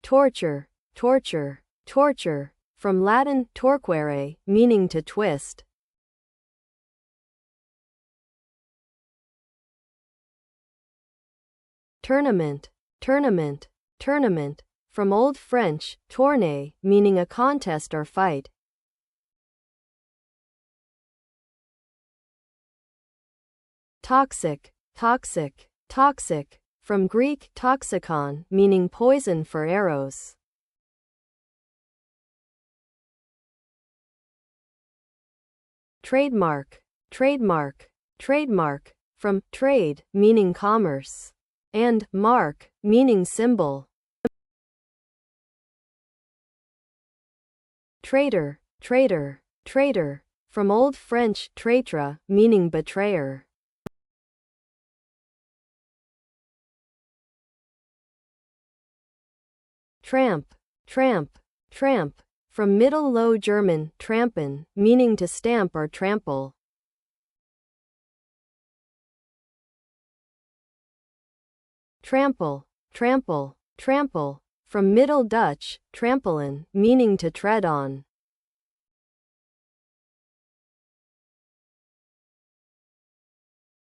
torture, torture, torture, from Latin torquere, meaning to twist. Tournament, tournament, tournament, from Old French tourner, meaning a contest or fight. Toxic, toxic, toxic, from Greek toxikon, meaning poison for arrows. Trademark, trademark, trademark, from trade, meaning commerce, and mark, meaning symbol. Traitor, traitor, traitor, from Old French traître, meaning betrayer. Tramp, tramp, tramp, from Middle Low German trampen, meaning to stamp or trample. Trample, trample, trample, from Middle Dutch trampelen, meaning to tread on.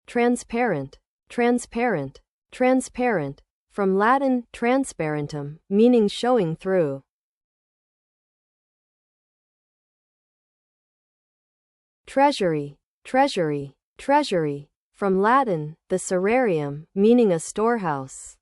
Transparent, transparent, transparent, from Latin transparentum, meaning showing through. Treasury, treasury, treasury, from Latin thesaurarium, meaning a storehouse.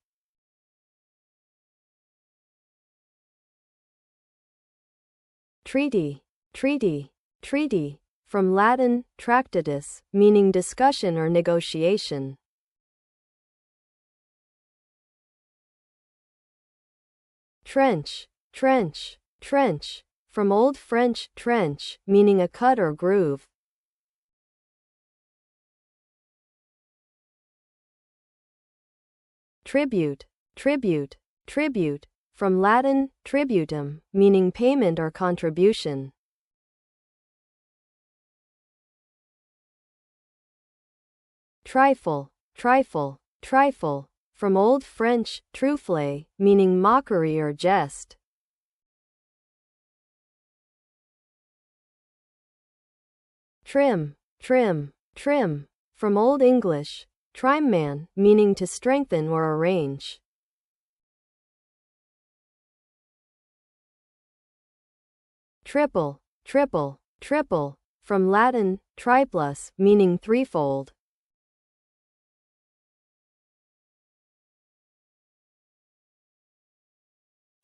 Treaty, treaty, treaty, from Latin tractatus, meaning discussion or negotiation. Trench, trench, trench, from Old French trench, meaning a cut or groove. Tribute, tribute, tribute, from Latin tributum, meaning payment or contribution. Trifle, trifle, trifle, from Old French truffle, meaning mockery or jest. Trim, trim, trim, from Old English trimeman, meaning to strengthen or arrange. Triple, triple, triple, from Latin triplus, meaning threefold.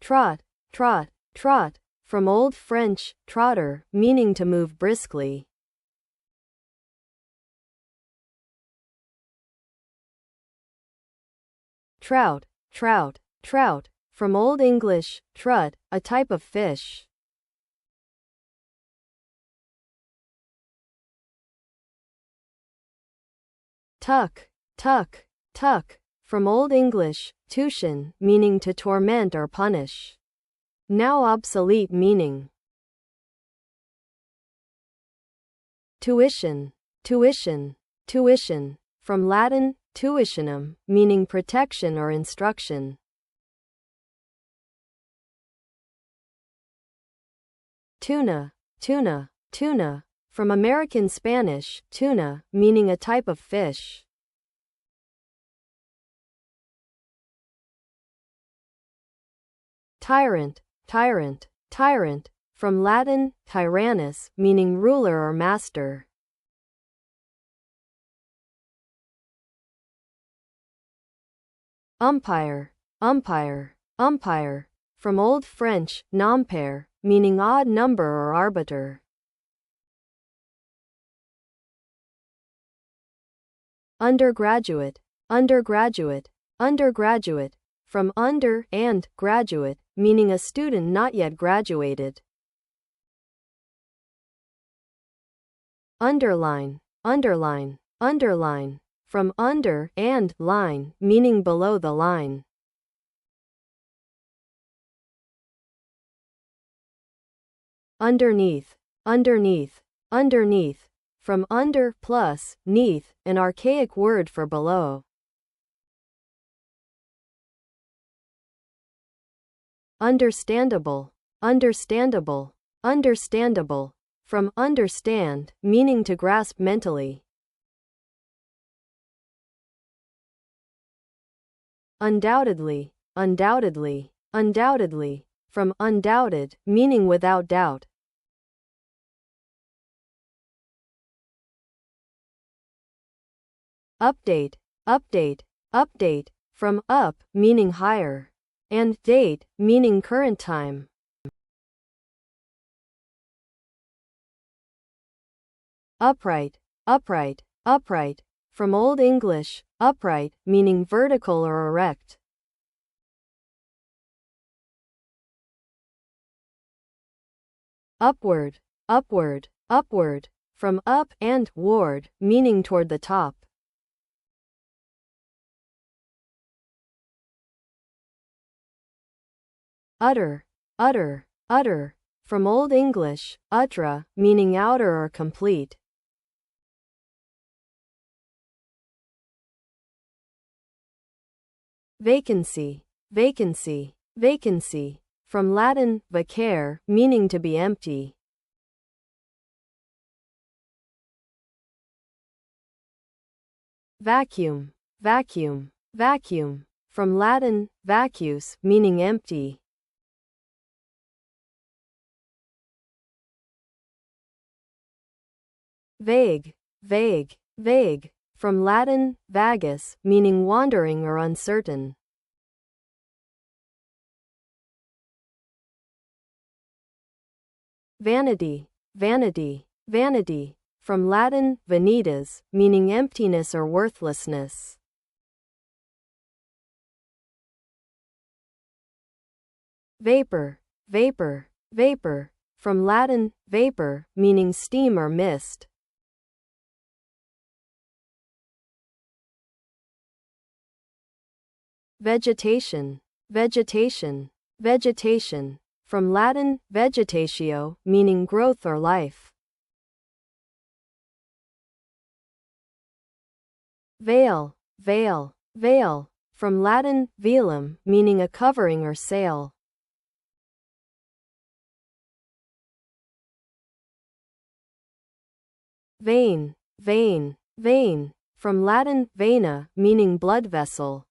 Trot, trot, trot, from Old French trotter, meaning to move briskly. Trout, trout, trout, from Old English trut, a type of fish. Tuck, tuck, tuck, from Old English tuition, meaning to torment or punish. Now obsolete meaning. Tuition, tuition, tuition, from Latin tuitionem, meaning protection or instruction. Tuna, tuna, tuna, from American Spanish tuna, meaning a type of fish. Tyrant, tyrant, tyrant, from Latin tyrannus, meaning ruler or master. Umpire, umpire, umpire, from Old French nomper, meaning odd number or arbiter. Undergraduate, undergraduate, undergraduate, from under and graduate, meaning a student not yet graduated. Underline, underline, underline, from under and line, meaning below the line. Underneath, underneath, underneath, from under plus neath, an archaic word for below. understandable, understandable, understandable, from understand, meaning to grasp mentally. Undoubtedly, undoubtedly, undoubtedly, from undoubted, meaning without doubt. Update, update, update, from up, meaning higher, and date, meaning current time. Upright, upright, upright, from Old English, upright, meaning vertical or erect. Upward, upward, upward, from up and ward, meaning toward the top. Utter, utter, utter, from Old English, utra, meaning outer or complete. Vacancy, vacancy, vacancy, from Latin, vacare, meaning to be empty. Vacuum, vacuum, vacuum, from Latin, vacuus, meaning empty. Vague, vague, vague, from Latin, vagus, meaning wandering or uncertain. Vanity, vanity, vanity, from Latin, vanitas, meaning emptiness or worthlessness. Vapor, vapor, vapor, from Latin, vapor, meaning steam or mist. Vegetation, vegetation, vegetation, from Latin, vegetatio, meaning growth or life. Veil, veil, veil, from Latin, velum, meaning a covering or sail. Vein, vein, vein, from Latin, vena, meaning blood vessel.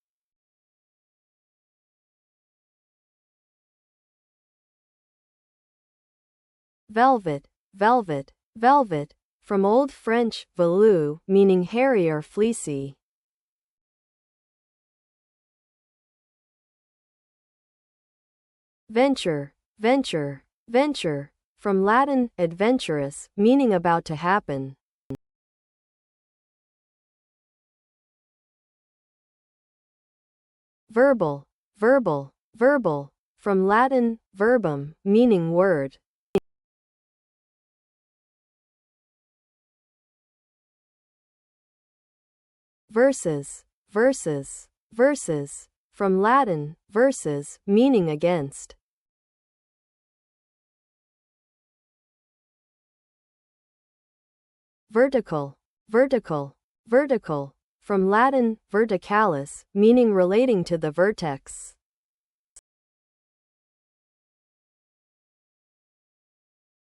Velvet, velvet, velvet, from Old French, velours, meaning hairy or fleecy. Venture, venture, venture, from Latin, adventurous, meaning about to happen. Verbal, verbal, verbal, from Latin, verbum, meaning word. Verses, verses, verses, from Latin, versus, meaning against. Vertical, vertical, vertical, from Latin, verticalis, meaning relating to the vertex.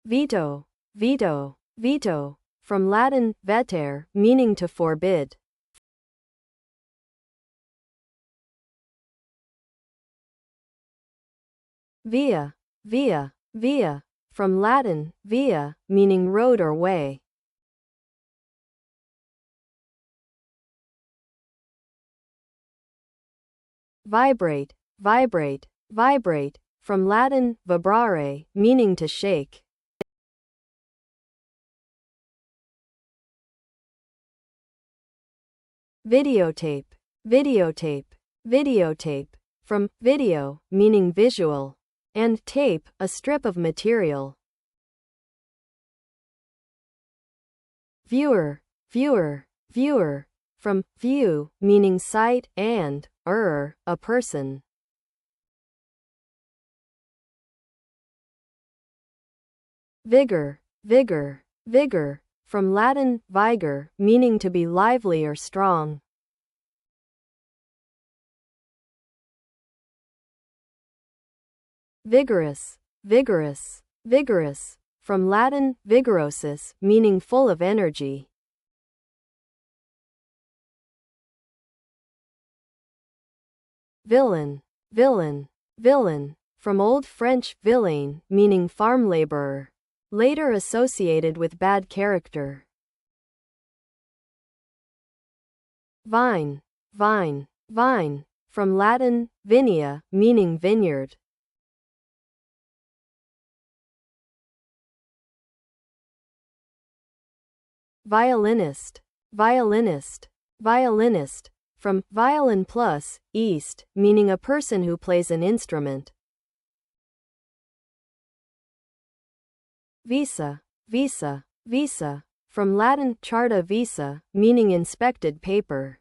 Veto, veto, veto, from Latin, vetere, meaning to forbid. Via, via, via, from Latin, via, meaning road or way. Vibrate, vibrate, vibrate, from Latin, vibrare, meaning to shake. Videotape, videotape, videotape, from video, meaning visual, and tape, a strip of material. Viewer, viewer, viewer, from view, meaning sight, and a person. Vigor, vigor, vigor, from Latin, vigor, meaning to be lively or strong. vigorous, vigorous, vigorous, from Latin vigorosus, meaning full of energy. Villain, villain, villain, from Old French vilain, meaning farm laborer, later associated with bad character. Vine, vine, vine, from Latin vinea, meaning vineyard. Violinist, violinist, violinist, from violin plus east, meaning a person who plays an instrument. Visa, visa, visa, from Latin charta visa, meaning inspected paper.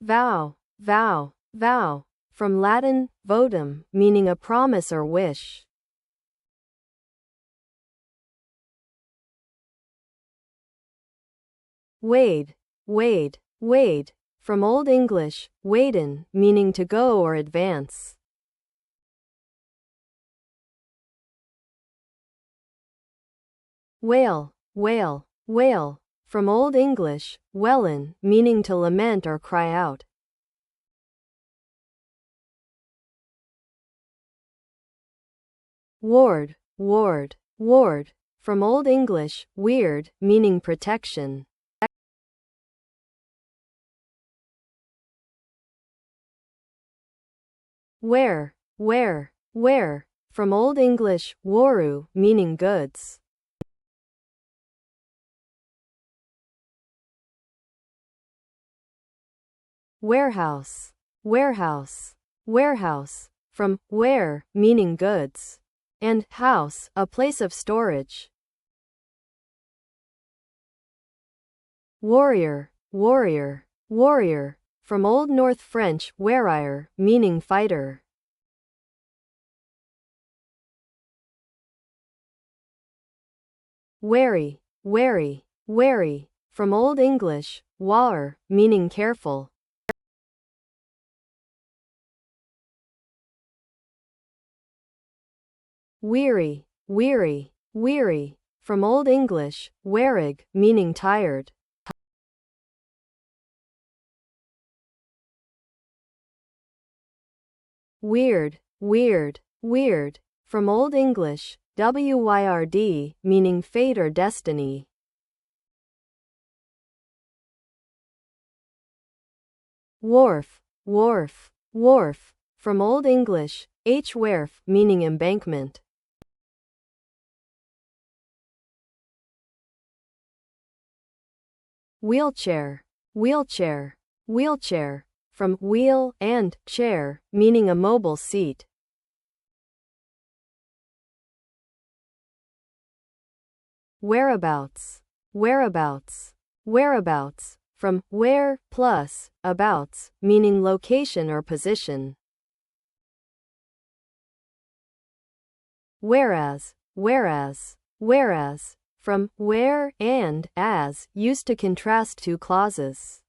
Vow, vow, vow, from Latin votum, meaning a promise or wish. Wade, wade, wade, from Old English waden, meaning to go or advance. Wail, wail, wail, from Old English wellen, meaning to lament or cry out. Ward, ward, ward, from Old English weird, meaning protection. Ware, ware, ware, from Old English waru, meaning goods. Warehouse, warehouse, warehouse, from ware, meaning goods, and house, a place of storage. Warrior, warrior, warrior, from Old North French warrior, meaning fighter. Wary, wary, wary, from Old English war, meaning careful. Weary, weary, weary, from Old English wearig, meaning tired. Weird, weird, weird, from Old English wyrd, meaning fate or destiny. Wharf, wharf, wharf, from Old English wharf, meaning embankment. Wheelchair, wheelchair, wheelchair, from wheel and chair, meaning a mobile seat. Whereabouts, whereabouts, whereabouts, from where plus abouts, meaning location or position. Whereas, whereas, whereas, from where and as, used to contrast two clauses.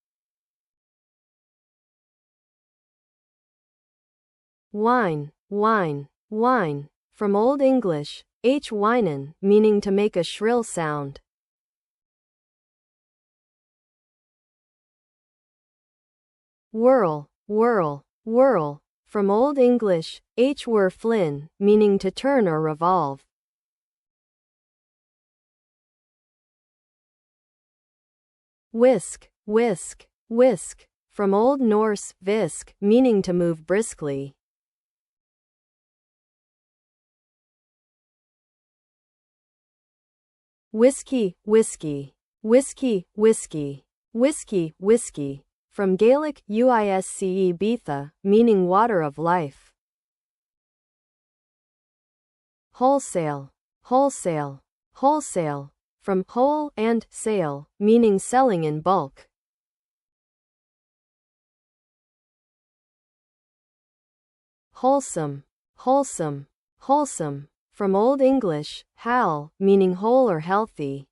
Wine, wine, wine, from Old English whinen, meaning to make a shrill sound. Whirl, whirl, whirl, from Old English whirflin, meaning to turn or revolve. Whisk, whisk, whisk, from Old Norse visk, meaning to move briskly. Whiskey, whiskey, whiskey, whiskey, whiskey, whiskey, from Gaelic uisce betha, meaning water of life. Wholesale, wholesale, wholesale, from whole and sale, meaning selling in bulk. Wholesome, wholesome, wholesome, from Old English hal, meaning whole or healthy.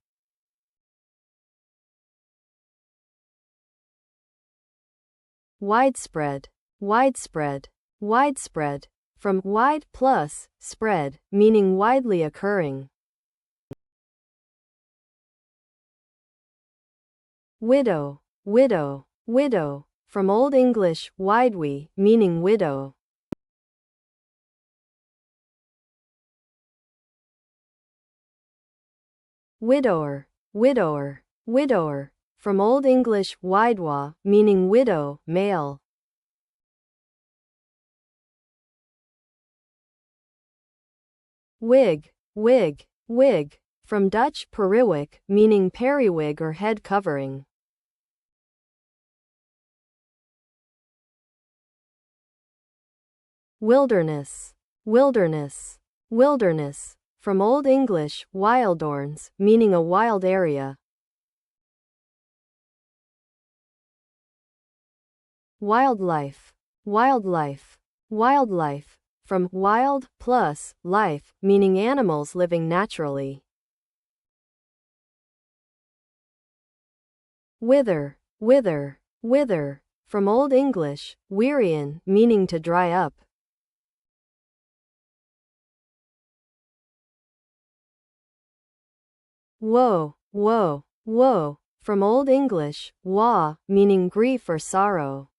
widespread, widespread, widespread, from wide plus spread, meaning widely occurring. Widow, widow, widow, from Old English widwy, meaning widow. Widower, widower, widower, from Old English widowa, meaning widow, male. Wig, wig, wig, from Dutch periwig, meaning periwig or head covering. Wilderness, wilderness, wilderness, from Old English wildorns, meaning a wild area. Wildlife, wildlife, wildlife, from wild plus life, meaning animals living naturally. Wither, wither, wither, from Old English wearian, meaning to dry up. Woe, woe, woe, from Old English woe, meaning grief or sorrow.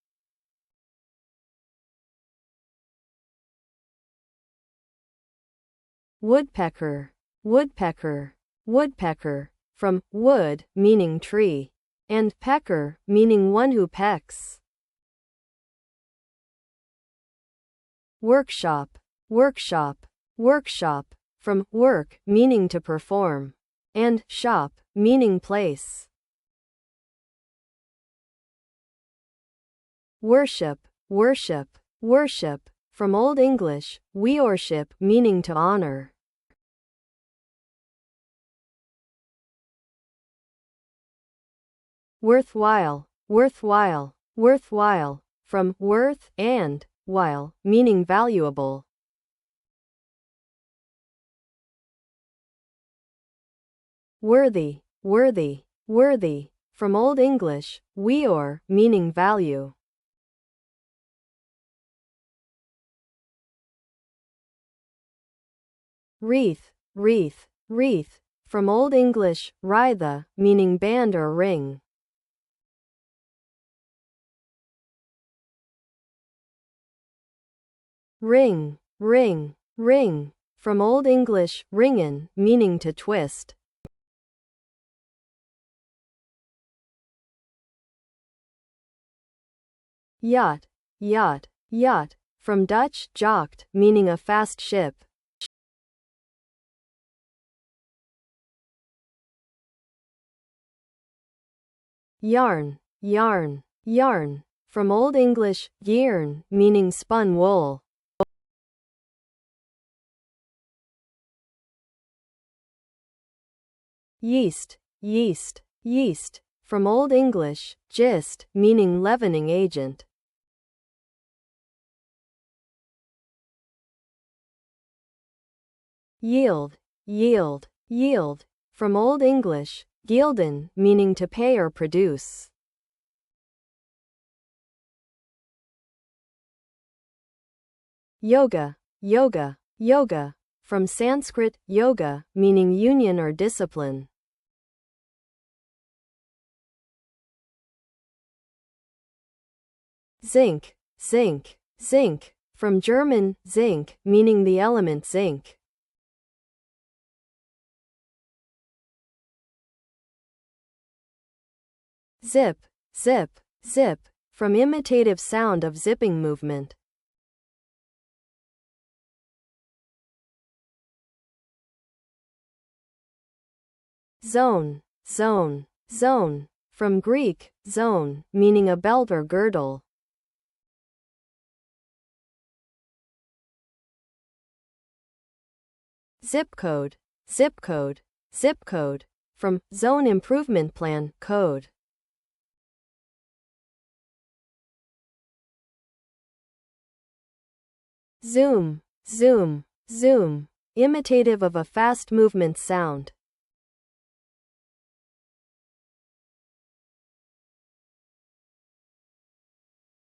Woodpecker, woodpecker, woodpecker, from wood, meaning tree, and pecker, meaning one who pecks. Workshop, workshop, workshop, from work, meaning to perform, and shop, meaning place. Worship, worship, worship, from Old English worship, meaning to honor. Worthwhile, worthwhile, worthwhile, from worth and while, meaning valuable. Worthy, worthy, worthy, from Old English weor, meaning value. Wreath, wreath, wreath, from Old English writhe, meaning band or ring. Ring, ring, ring, from Old English ringen, meaning to twist. Yacht, yacht, yacht, from Dutch jacht, meaning a fast ship. Yarn, yarn, yarn, from Old English yarn, meaning spun wool. Yeast, yeast, yeast, from Old English gist, meaning leavening agent. Yield, yield, yield, from Old English yielden, meaning to pay or produce. Yoga, yoga, yoga, from Sanskrit yoga, meaning union or discipline. Zinc, zinc, zinc, from German zinc, meaning the element zinc. Zip, zip, zip, from imitative sound of zipping movement. Zone, zone, zone, from Greek zone, meaning a belt or girdle. Zip code, zip code, zip code, from Zone Improvement Plan code. Zoom, zoom, zoom, imitative of a fast movement sound.